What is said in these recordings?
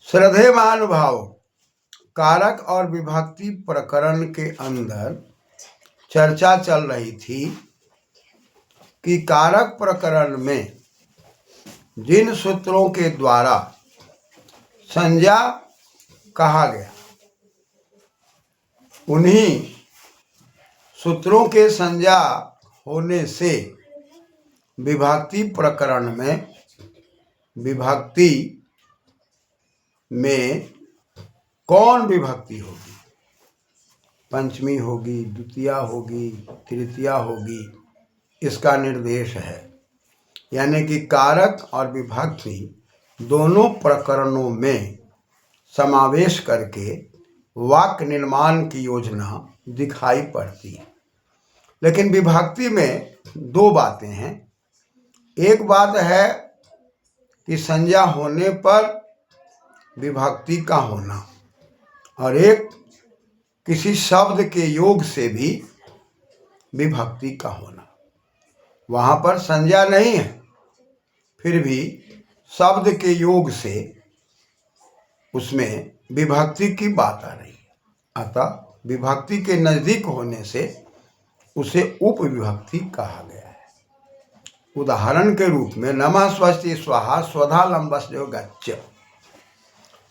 श्रद्धेय महानुभाव, कारक और विभक्ति प्रकरण के अंदर चर्चा चल रही थी कि कारक प्रकरण में जिन सूत्रों के द्वारा संज्ञा कहा गया, उन्हीं सूत्रों के संज्ञा होने से विभक्ति प्रकरण में विभक्ति में कौन विभक्ति होगी, पंचमी होगी, द्वितीया होगी, तृतीया होगी, इसका निर्देश है। यानी कि कारक और विभक्ति दोनों प्रकरणों में समावेश करके वाक्य निर्माण की योजना दिखाई पड़ती है। लेकिन विभक्ति में दो बातें हैं। एक बात है कि संज्ञा होने पर विभक्ति का होना, और एक किसी शब्द के योग से भी विभक्ति का होना। वहाँ पर संज्ञा नहीं है, फिर भी शब्द के योग से उसमें विभक्ति की बात आ रही है। अतः विभक्ति के नज़दीक होने से उसे उपविभक्ति कहा गया है। उदाहरण के रूप में नमः स्वस्ति स्वाहा स्वधा लंबस्यो गच्छ,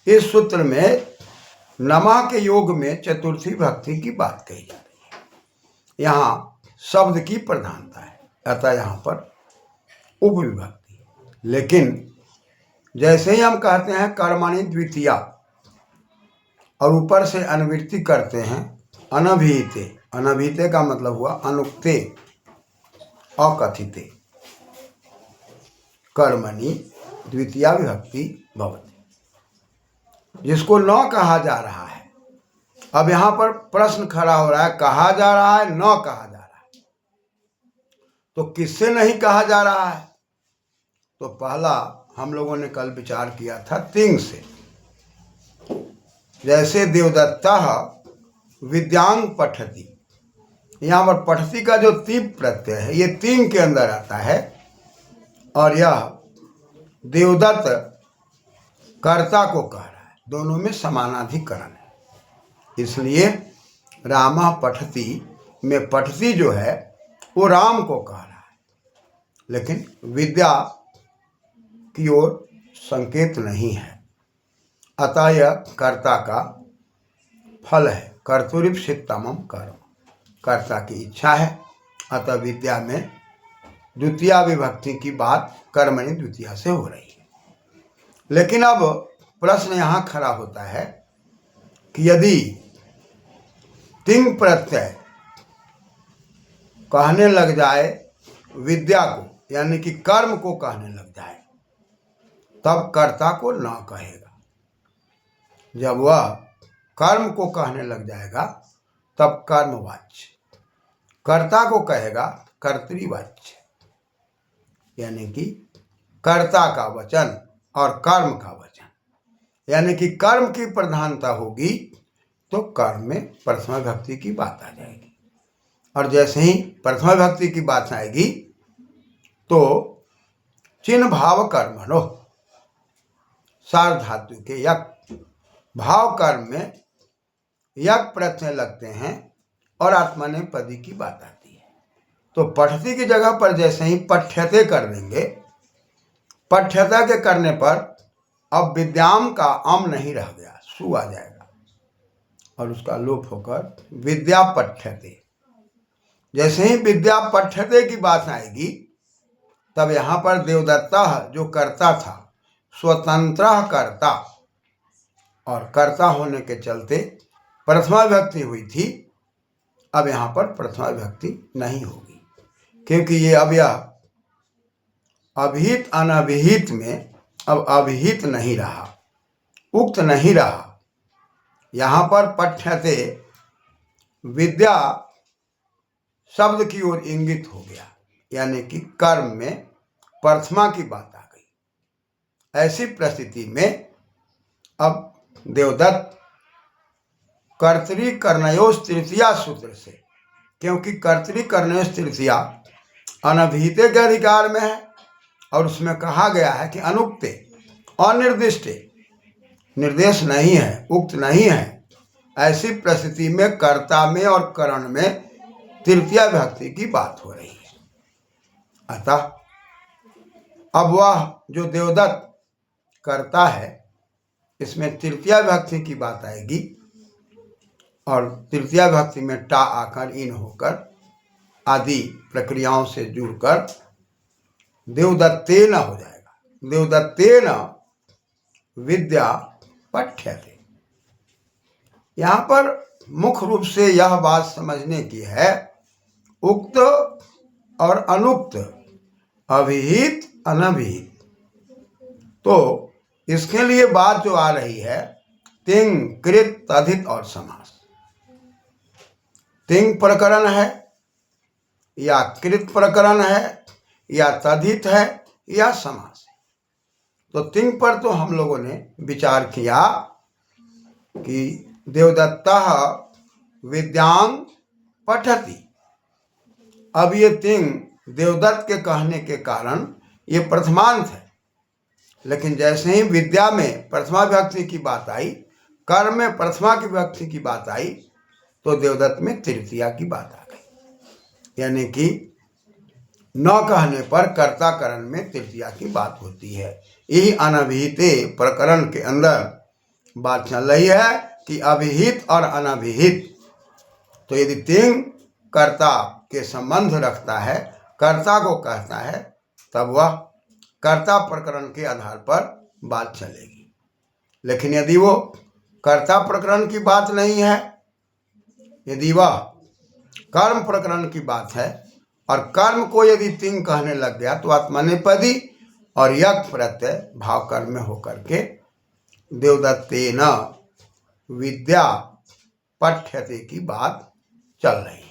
इस सूत्र में नमः के योग में चतुर्थी भक्ति की बात कही जा रही है। यहाँ शब्द की प्रधानता है, अतः यहाँ पर उपविभक्ति है। लेकिन जैसे ही हम कहते हैं कर्मणि द्वितीया और ऊपर से अनुवृत्ति करते हैं अनभिहिते, अनभिहिते का मतलब हुआ अनुक्ते अकथिते, कर्मणि द्वितीया विभक्ति भवति, जिसको न कहा जा रहा है। अब यहाँ पर प्रश्न खड़ा हो रहा है, कहा जा रहा है, न कहा जा रहा है, तो किससे नहीं कहा जा रहा है? तो पहला हम लोगों ने कल विचार किया था तिंग से। जैसे देवदत्ता विद्यांग पठति, यहाँ पर पठति का जो तीप प्रत्यय है ये तिंग के अंदर आता है, और यह देवदत्त कर्ता को कह रहा है। दोनों में समानाधिकरण है, इसलिए रामः पठति में पठति जो है वो राम को कह रहा है, लेकिन विद्या की ओर संकेत नहीं है। अतः यह कर्ता का फल है, कर्तुरीप्सितमं कर्म, कर्ता की इच्छा है। अतः विद्या में द्वितीया विभक्ति की बात कर्मणि द्वितीया से हो रही है। लेकिन अब प्रश्न यहाँ खड़ा होता है कि यदि तिंग प्रत्यय कहने लग जाए विद्या को, यानी कि कर्म को कहने लग जाए, तब कर्ता को न कहेगा। जब वह कर्म को कहने लग जाएगा तब कर्मवाच्य, कर्ता को कहेगा कर्तृवाच्य, यानी कि कर्ता का वचन और कर्म का वचन। यानी कि कर्म की प्रधानता होगी तो कर्म में प्रथमा विभक्ति की बात आ जाएगी, और जैसे ही प्रथमा विभक्ति की बात आएगी तो चिन्ह भाव कर्मणो, सार्वधातु के यक भाव कर्म में यक प्रत्यय लगते हैं और आत्मनेपदी की बात आती है। तो पठति की जगह पर जैसे ही पठ्यते कर देंगे, पठ्यता के करने पर अब विद्याम का अम नहीं रह गया, सु आ जाएगा और उसका लोप होकर विद्या पठ्यते। जैसे ही विद्या पठ्यते की बात आएगी तब यहाँ पर देवदत्ता जो कर्ता था, स्वतंत्र कर्ता, और कर्ता होने के चलते प्रथमा विभक्ति हुई थी। अब यहाँ पर प्रथमा विभक्ति नहीं होगी, क्योंकि ये अब यह अभिहित अनभिहित में अब अभिहित नहीं रहा, उक्त नहीं रहा। यहाँ पर पठ्यते विद्या शब्द की ओर इंगित हो गया, यानी कि कर्म में प्रथमा की बात आ गई। ऐसी परिस्थिति में अब देवदत्त कर्तरी कर्णयोस तृतीया सूत्र से, क्योंकि कर्तरी कर्णयोस तृतीया अनभिहिते के अधिकार में है, और उसमें कहा गया है कि अनुक्ते अनिर्दिष्टे निर्देश नहीं है, उक्त नहीं है, ऐसी परिस्थिति में कर्ता में और करण में तृतीया विभक्ति की बात हो रही है। अतः अब वह जो देवदत्त कर्ता है, इसमें तृतीया विभक्ति की बात आएगी और तृतीया विभक्ति में टा आकर इन होकर आदि प्रक्रियाओं से जुड़कर देवदत्तेन हो जाएगा। देवदत्तेन विद्या पठ्यते। यहाँ पर मुख्य रूप से यह बात समझने की है, उक्त और अनुक्त, अभिहित अनभिहित। तो इसके लिए बात जो आ रही है तिंग, कृत, तद्धित और समास। तिंग प्रकरण है या कृत प्रकरण है या तद्धित है या समास है। तो तिंग पर तो हम लोगों ने विचार किया कि देवदत्तः विद्यां पठति। अब ये तिंग देवदत्त के कहने के कारण ये प्रथमांत है, लेकिन जैसे ही विद्या में प्रथमा विभक्ति की बात आई, कर्म में प्रथमा की विभक्ति की बात आई, तो देवदत्त में तृतीया की बात आ गई। यानी कि न कहने पर कर्ता करण में तृतीया की बात होती है। यही अनभिहिते प्रकरण के अंदर बात चल रही है कि अभिहित और अनभिहित। तो यदि तिंग कर्ता के संबंध रखता है, कर्ता को कहता है, तब वह कर्ता प्रकरण के आधार पर बात चलेगी। लेकिन यदि वो कर्ता प्रकरण की बात नहीं है, यदि वह कर्म प्रकरण की बात है और कर्म को यदि तिंग कहने लग गया, तो आत्मनेपदी और यज्ञ प्रत्यय भाव कर्म में होकर के देवदत्तेन विद्या पठ्यते की बात चल रही है।